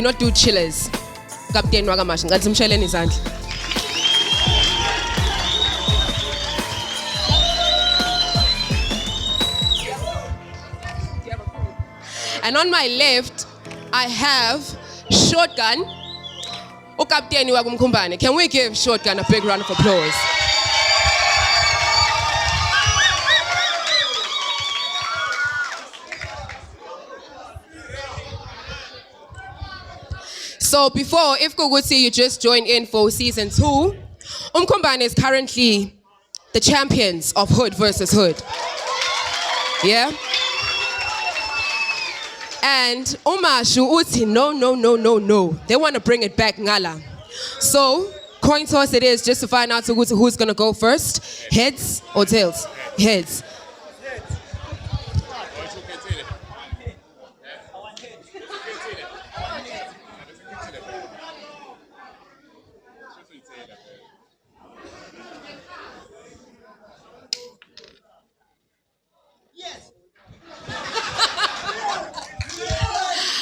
not do chillers. Captain Wagamash, ngathi simsheleni izandla. And on my left, I have Shotgun, Captain Mkhumbane. Can we give Shotgun a big round of applause? So before, if Koguti, you just joined in for season 2, Mkhumbane is currently the champions of Hood versus Hood. Yeah? And Mashu uthi no. They want to bring it back ngala. So, coin toss it is just to find out who's going to go first. Heads or tails? Heads.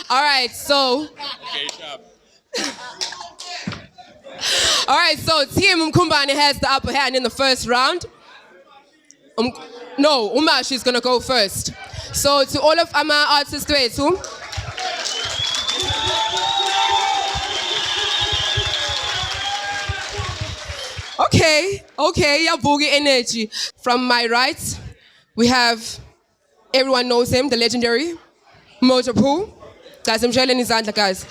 All right, so. All right, so Team Mkhumbane has the upper hand in the first round. No, Mashu is gonna go first. So to all of our artists, too. Okay, Yabugi energy. From my right, we have, everyone knows him, the legendary Mojo Poo. Guys, I'm sharing his hand, guys.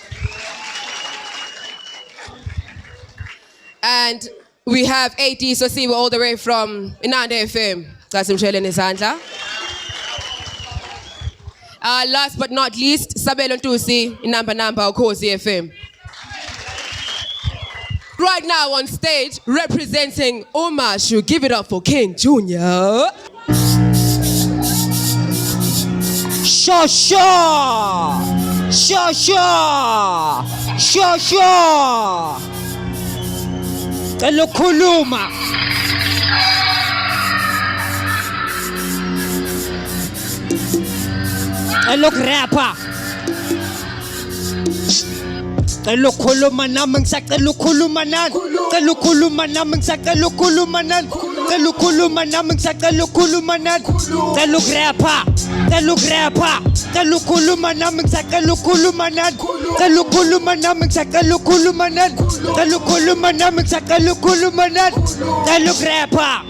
And we have AD Sosiwe all the way from Inanda FM. Guys, I'm sharing his hand. Last but not least, Sabelo Ntusi, Inamba Kozi FM. Right now on stage, representing Mashu, give it up for King Jr. Shasha! Elokhuluma. Elokhrapha. Elokhuluma nami ngisacela ukukhuluma nani. Elokhuluma nami ngisacela ukukhuluma nani. Elokhuluma nami ngisacela ukukhuluma nani. Elokhrapha. Elokhuluma nami ngisacela ukukhuluma nani. Elokhuluma nami ngisacela ukukhuluma nani. Elokhuluma nami ngisacela ukukhuluma nani. Elokhrapha.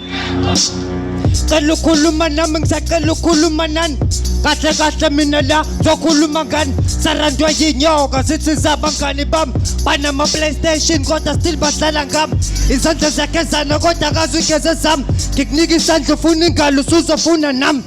Elokhuluma nami ngisacela ukukhuluma nani. Kahle mina la zokhuluma ngani sarandwa yinyoka sithi zabangani bami banama PlayStation kodwa still bahlala ngami izandla zakhe zana kodwa akazigeze zami ngikunika isandla ufuna ingalo usuzofuna nami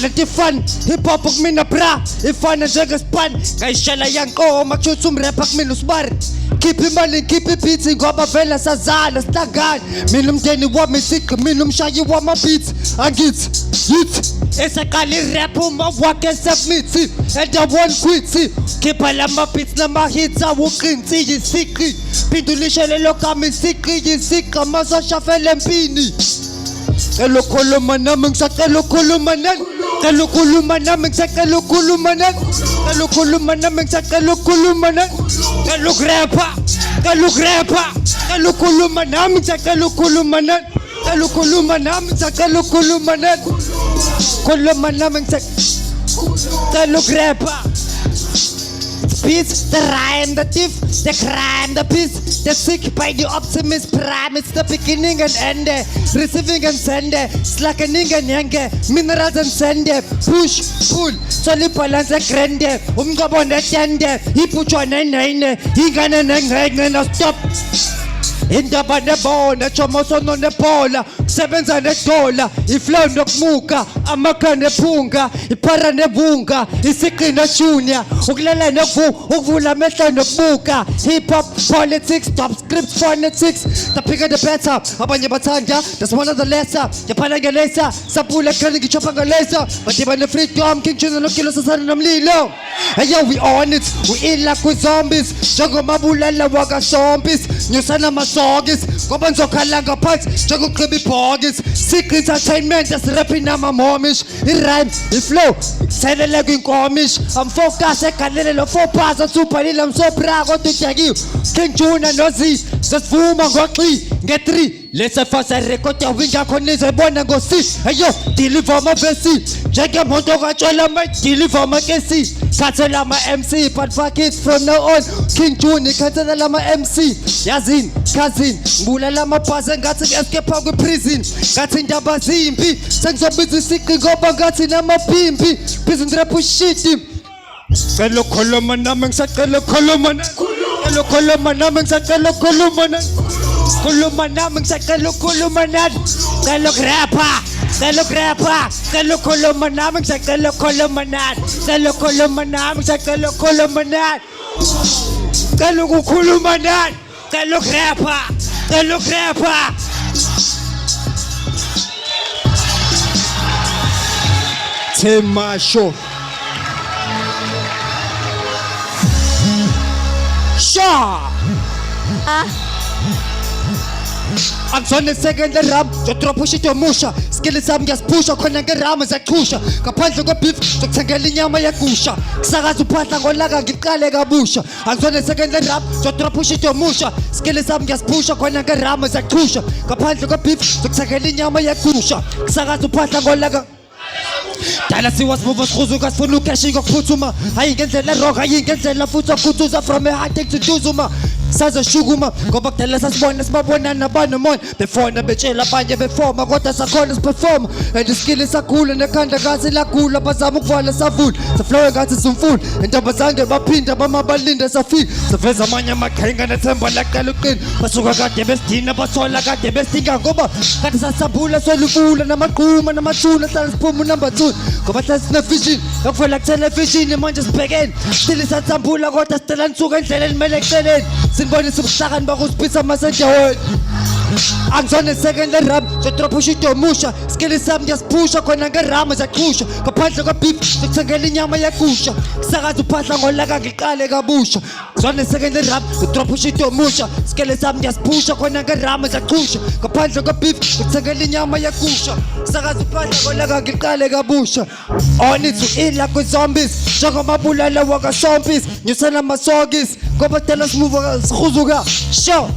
leti fun hip hop kumina bra ifana njengespan ngayishela yanqoma kuthi umrapper kumina usibari keep imali keep beats ngoba vela sazana sihlangana mina umndeni wami siqi mina umshayi wama beats angithi yithi esaqala rap uma wakhe submit and I won't quit keep lama beats nama hits awuqinsi yisiqi phindulishe lelo kami isiqi yisiqa masoshafela empini elokhuluma nami ngisacela ukukhuluma nani elokhuluma nami ngisacela ukukhuluma nani elokhuluma nami ngisacela ukukhuluma nani elokhrapha elokhuluma nami ngisacela ukukhuluma nani elokhuluma nami ngisacela ukukhuluma nani khuluma nami ngisacela elokhrapha Beats, the rhyme, the thief, the crime, the peace, the sick by the optimist prime. It's the beginning and end, receiving and send, slackening and yange, minerals and send, push, pull, solid balance and grande, umgabon at yende, he put you on he gonna stop. Indaba nebona chomoso no nepola sebenza nedola iflow nokmuka amakha nephunga iphara nebunga isiqina junior ukulala ukuvula amehlo nokubuka hip hop politics top script phonetics the bigger the better abanye bathanda that's one of the lesser yaphana ngelesa sapula khali ngichopha ngelesa badiba ne freedom king chuna nokilo sasana nomlilo hey yo we on it we in like with zombies njengomabulala waka zombies nyusana sokis ngoba ngizokhala ngaphansi njengoqheba ibhokisi Sick entertainment asirapping nama-momish I-rhyme, i-flow selele kwinkomish I'm focused egalele lo 4 bars athubhalile I'm so proud kodwa udakiwe King Juna noZ sesivuma ngo-3 nge-3 Let's fast record yawinga khona izebona ngo-6 Ayo deliver amavesi njengemonto katshwala deliver amakesi Khathela ama-MC but fuck it from now on King June ikhathela ama-MC yazini cousin ngibulala amabhasi engathi ngi-escape kwi-prison ngathi indaba zimbi sengizobiza isiqi ngoba ngathi namaphimbi prison rap ushiti Cela ukhuluma nami ngisacela ukhuluma Cela ukhuluma nami ngisacela ukhuluma Khuluma nami ngisacela ukhuluma nani Cela ukurapha Cela ukurapha Cela ukhuluma nami ngisacela ukhuluma nani Cela ukhuluma nami ngisacela ukhuluma nani Cela ukukhuluma nani Cela ukurapha Cela ukurapha Mashu Sha I'm on the second ram, to drop push it to musha. Skill is some gas pusha, konanga ram is a kusha. Kapanja go beef, to Tangalinya Mayakusha. Saga to Patangolaga, Gikalega busha. I'm on the second ram, to drop push it to musha. Skill is some gas pusha, konanga ram is a kusha. Kapanja go beef, to Tangalinya Mayakusha. Saga to Patangolaga. Dala si was movers khuzuka sifuna ukashinga kuphuma ayingenzela rock ayingenzela futhi akutuza from a high tech to duzuma saza shuguma ngoba kudala sasibona sibabona nabanomona before betshela abanye beforma kodwa sakhona siperform and the skill isakhula nekhanda kazi lagula bazama ukuvala savula saflow ngathi simfuna intombazange baphinda bamabalinde safika saveza amanye amaqhinga nethemba laqala uqina basuka kade besidina bathola kade besidinga ngoba kade sasabula solufula namaqhuma namathuna hlala siphuma number 2 ngoba sasine vision yokuvela television manje sibhekene still sathambula kodwa sitela nsuka endleleni mele eceleni sinibone sibuhlakani bakusipisa masendaweni Angizona second rap so drop push it musha skill sami ngiyasiphusha khona ngerama zakhusha ngaphandle kwabeef sikuthengela inyama yakusha kusakaza uphahla ngolaka ngiqale kabusha ngizona second rap so drop push it musha skill sami ngiyasiphusha khona ngerama zakhusha ngaphandle kwabeef sikuthengela inyama yakusha kusakaza uphahla ngolaka ngiqale kabusha on it to eat like zombies njengomabulala wakazombies nyusana masokis ngoba tela simuva sikhuzuka show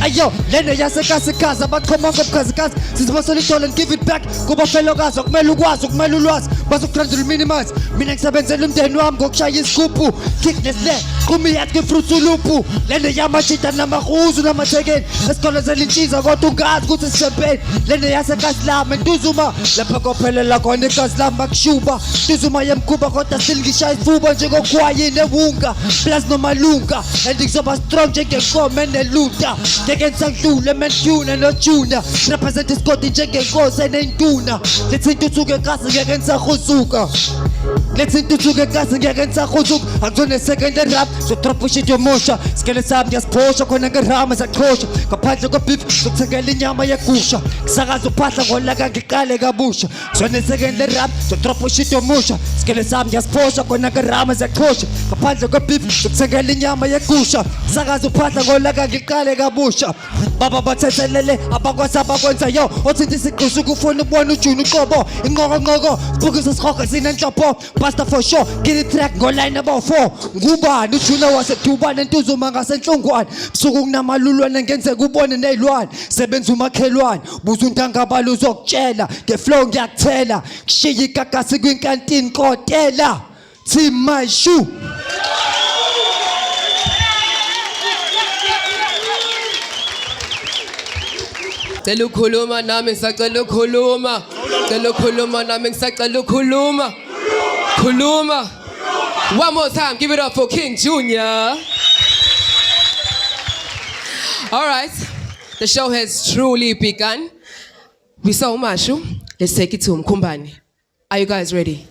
Ayo, lena yasekasikazi abaqhoma ngobukhazikazi sizibosela idolo and give it back kuba felokazi okumele ukwazi okumele ulwazi bazokulandela minimize mina ngisebenzela umndeni wami ngokushaya isigubhu kickness le qhumi yathi fruit ulupu lena yamajita namahuzu namathekeni esikolezela inshiza kodwa ungazi ukuthi sisempeni lena yasekazilama ntuzuma lapha kophelela khona ikazilama bakushuba ntuzuma yemkhuba kodwa silingishaya isifuba njengokhwayi newunga plus nomalunga and ngizoba strong njengenkomo eneluta Ngeke ngisangidlule mentuna nojuna represent isigodi njengenkosi enentuna lethi intuthuko enkasi ngeke ngisakhuzuka lethi intuthuko enkasi ngeke ngisakhuzuka angizona second rap so drop shit yomosha skele sami ngiyasiphosha khona ngerama saqhosha ngaphandle kwabeef sokuthengela inyama yegusha kusakaza uphahla ngolaka ngiqale kabusha zona second rap so drop shit yomosha skele sami ngiyasiphosha khona ngerama saqhosha ngaphandle kwabeef sokuthengela inyama yegusha kusakaza uphahla ngolaka ngiqale kabusha baba bathethelele abakwenza yo othinta isiqhusu kufuna ukubona ujuni uqobo inqoko sibukisa sihoga sinenhlopho basta for sure get it track ngoline about 4 ngubani ujuna wasedubane ntuzuma ngasenhlongwane busuku kunamalulwane ngenzeka ubone nezilwane sebenza umakhelwane buza untangabalo uzokutshela ngeflow ngiyakuthela kushiya igagasi kwinkantini kotela Mashu Cela ukhuluma nami ngisacela ukhuluma Cela ukhuluma nami ngisacela ukhuluma Khuluma One more time give it up for King Junior All right the show has truly begun We saw Mashu let's take it to Mkhumbane Are you guys ready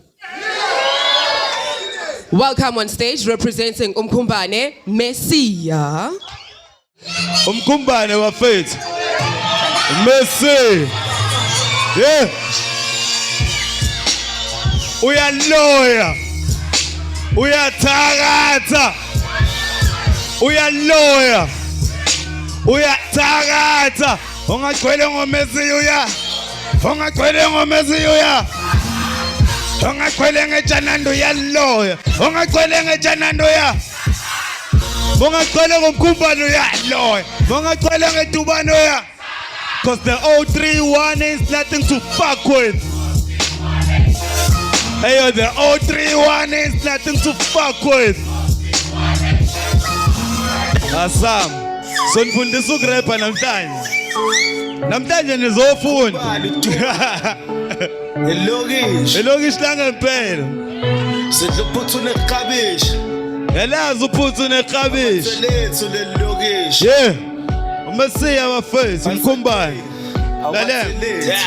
Welcome on stage representing Mkhumbane Mesiya Mkhumbane wafethu Mesiya yeah uyaloya uyathakatha uyaloya uyathakatha ungagcwele ngomesiya uya ungagcwele ngomesiya uya ungagcwele ngejanando uyaloya ungagcwele ngejanando uya ungagcwele ngomkhumbane uyaloya ungagcwele ngedubane uya because the 031 is nothing to fuck with. Hey yo, the 031 is nothing to fuck with. Asam, sonifundisa ukurapha namhlanje. Namhlanje nizofunda. Elokishi langempela. Sidla uphuthu nekhabishi. Yalazi uphuthu nekhabishi. Lethu lelokishi. Yeah. Umesiya bafethu Mkhumbane. Lalela.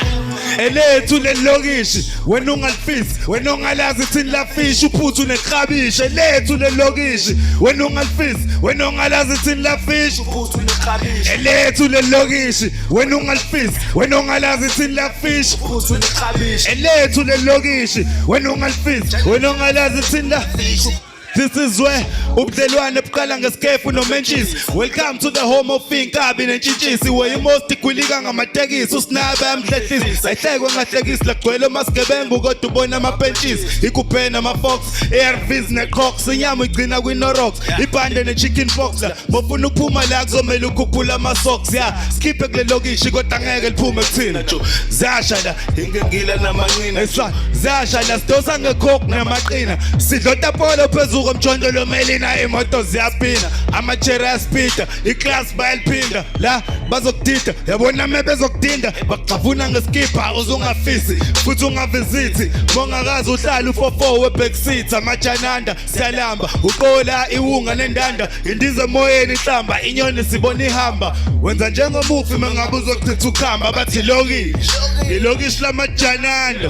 Elethu lelokishi wena ungalifisi wena ongalazi thini lafishi uphuthu nekhabishi elethu lelokishi wena ungalifisi wena ongalazi thini lafishi Uphuthu nekhabishi. elethu lelokishi wena ungalifisi wena ongalazi thini lafishi Uphuthu nekhabishi. elethu lelokishi wena ungalifisi wena ongalazi thini lafishi. This is where ubudlelwane buqala ngesikhefu nomentshisi. Welcome to the home of inkabi nentshintshisi where most ikwilika ngamatekisi usinaba yamhlehlisi ayihlekwe ngahlekisi lagcwele masigebengu kodwa ubona amapentshisi ikuphena amafox ARVs necox inyama igcina kwiNorox ibhande nechicken pox bofuna ukuphuma la kuzomela ukhuphula amasocks ya skiphe kule lokishi kodwa ngeke liphume kuthina jo ziyashala Ingengila namanqina. ziyashala sidosa ngecoke namaqina sidlota polo phezulu komjondolo melina imoto ziyapina amachera yaspita iclass bayaliphinda la bazokudida yabona mebezokudinda baqhavuna ngeskipa uzungafisi futhi ungavisiti mongakazi uhlala u44 webackseat amajananda siyalamba uqola iwunga nendanda indize emoyeni ihlamba inyoni sibona ihamba wenza njengomufi mengabe uzochitha ukhamba bathi lokishi ilokishi lamajananda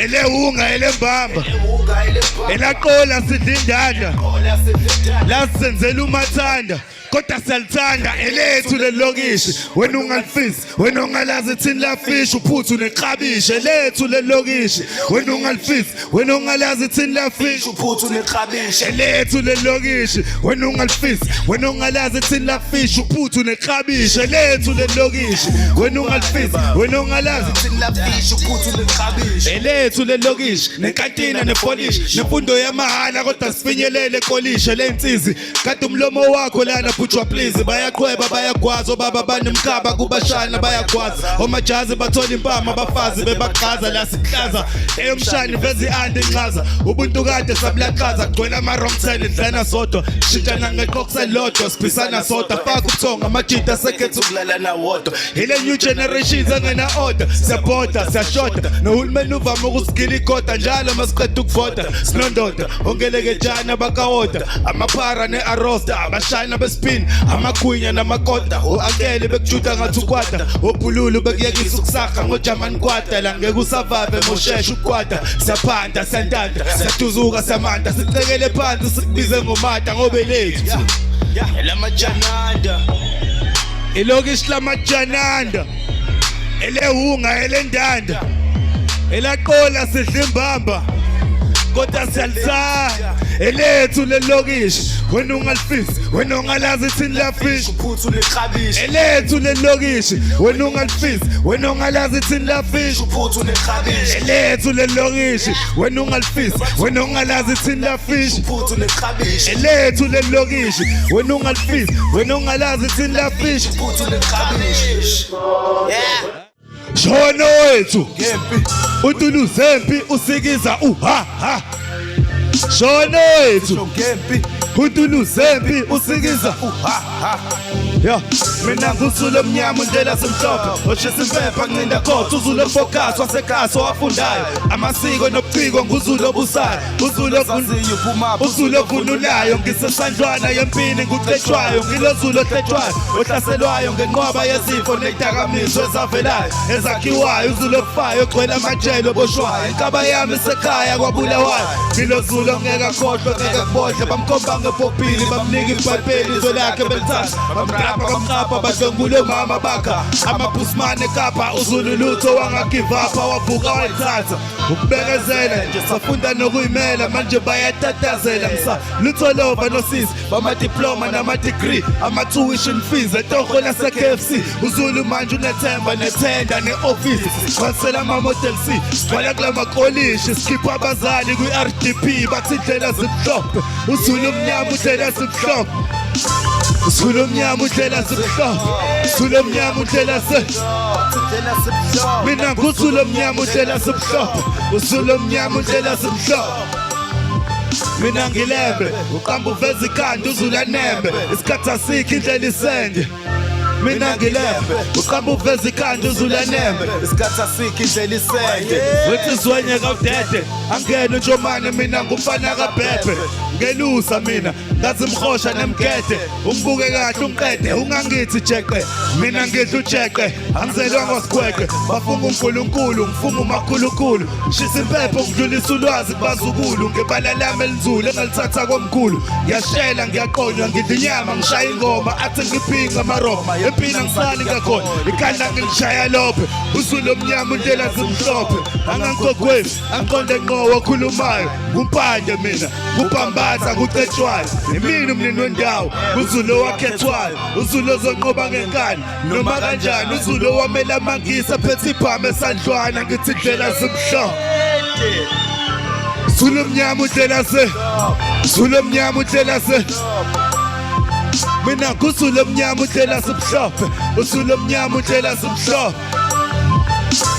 elewunga elembamba elaqola sidindanda lasenzela umathanda kodwa siyalithanda elethu lelokishi wena ungalifisi wena ongalazi thini lafishi uphuthu nekhabishi elethu lelokishi wena ungalifisi wena ongalazi thini lafishi Uphuthu nekhabishi. elethu lelokishi wena ungalifisi wena ongalazi thini lafishi uphuthu nekhabishi elethu lelokishi wena ungalifisi wena ongalazi Lafishi uphuthu nekhabishi. elethu lelokishi nenkantina nepolish nemfundo yamahala kodwa sifinyelele kolishe lensizi kade umlomo wakho lana butshwa please bayaqhweba bayagwaza baba banemkhaba kubashana bayagwaza omajazi bathola impama abafazi bebaqhaza la sihlaza eyomshani vezi ande inxaza ubuntu kade sablaqhaza kugcwele ama wrong turn idlana sodwa shintana ngeqoqsa lodwa siphisana sodwa faka ubuthonga amajita sekhethu Ukulala nawodwa. ile new generations angena order siyabhoda siyashoda nohulumeni uvama ukusigila ikota njalo masiqeda ukuvota sinondoda ongeleke njani abakawoda amaphara nearosta abashayina bespin amagwinya namakota uakele bekujuda ngathi ukwada obhululu bekuyekisa ukusakha ngoJamani kwada la ngeke usavave mosheshe ukwada siyaphanda siyantanda siyaduzuka siyamanda sicekele phansi sikubize ngomata ngobe lethu Elamajananda. ilokishi lamajananda elehunga elendanda elaqola sidlimbamba kodwa siyalithanda elethu lelokishi wena ungalifisi wena ongalazi thini lafishi Uphuthu nekhabishi. elethu lelokishi wena ungalifisi wena ongalazi thini lafishi Uphuthu nekhabishi. elethu lelokishi wena ungalifisi wena ongalazi thini lafishi Uphuthu nekhabishi. elethu lelokishi wena ungalifisi wena ongalazi thini lafishi Uphuthu nekhabishi. Shono wethu Ngempi. utuluzempi usikiza uha ha Shono wethu Ngempi. utuluzempi usikiza ya mina ngusule omnyama ndlela simhlophe oshisa impepha ncinda kodwa uzule focus wasekhaya wafundayo amasiko nobuciko nguzulu obusayo uzulu ovunulayo ngisesandlwana yempini ngucetshwayo ngilozulu ohlethwayo ohlaselwayo ngenqwaba yezifo nedakamizwe ezavelayo ezakhiwayo uzulu ofayo ogcwele amajele oboshwayo inkaba yami isekhaya kwabulawayo ngilozulu ongeke akhohlwe ngeke kubodle bamkhomba ngepophili bamnika ibhayibheli izwe lakhe belithanda Rapa kamrapa badlongule mama bakha Amabhusmane kapha uzulu lutho wangagivapha wavuka wayithatha Ukubekezela nje safunda nokuyimela manje bayatatazela Msa lutho lova nosisi Bama-diploma nama-degree Ama-tuition fees etoho lase-KFC Uzulu manje unethemba nethenda ne-office Siqhwalisela ama-model C Sigcwala kula makolishi Sikhipha abazali kwi-RDP Bathi indlela zimhlophe Uzulu omnyama indlela zimhlophe Uzulu omnyama indlela zimhlophe Uzulu omnyama indlela Mina nguzulu omnyama indlela zimhlophe Uzulu omnyama indlela zimhlophe Mina ngilembe uqamba uveza ikhanda uzulu anembe Isikhathi asikho indlela isende Mina ngilembe uqamba uveza ikhanda uzulu anembe Isikhathi asikho indlela isende Wethi zwenye kawudede angene njomane mina ngumfana kabhebhe Ngelusa mina ngazi mkhosha nemgede Ungibuke kahle ungiqede ungangithi jeqe Mina ngidla ujeqe angizelwa ngosikwekwe Bafunga uNkulunkulu ngifunga umakhulukhulu Ngishisa impepho ngidlulisa ulwazi kubazukulu Ngebala lami elinzulu engalithatha komkhulu Ngiyashela ngiyaqonywa ngidla inyama ngishaya ingoma Athi ngiphinga amaroma empina ngisali ngakhona Ikhanda ngilishaya lophe Uzulu omnyama indlela zimhlophe Angangigogweni angiqonde ngqo wakhulumayo Ngumpande mina ngupambatha kucetshwayo Imini umnini wendawo Uzulu wakhethwayo Uzulu ozonqoba ngenkani Noma kanjani Uzulu wamela amangisa phethe ibhama esandlwana Ngithi indlela zimhlophe Uzulu omnyama indlela Uzulu omnyama indlela Mina nguzulu omnyama indlela zimhlophe Uzulu omnyama indlela zimhlophe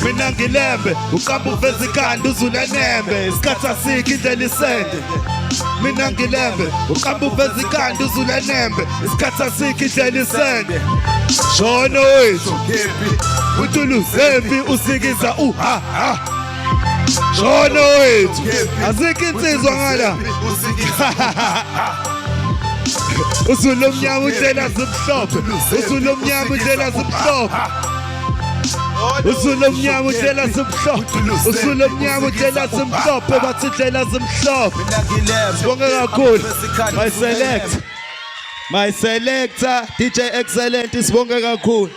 Mina ngilembe uqamba uveza ikhanda uzulu anembe Isikhathi asikho indlela isende Mina ngilembe uqamba uveza ikhanda uzulu anembe Isikhathi asikho indlela isende Shono wethu Utulu zempi usikiza uha Shono wethu Azikho insizwa ngala Uzulu omnyama indlela zimhlophe Uzulu omnyama indlela zimhlophe Uzulu omnyama indlela zimhlophe Uzulu omnyama indlela zimhlophe Bathi indlela zimhlophe Sibonge kakhulu My selector DJ Excellent sibonge kakhulu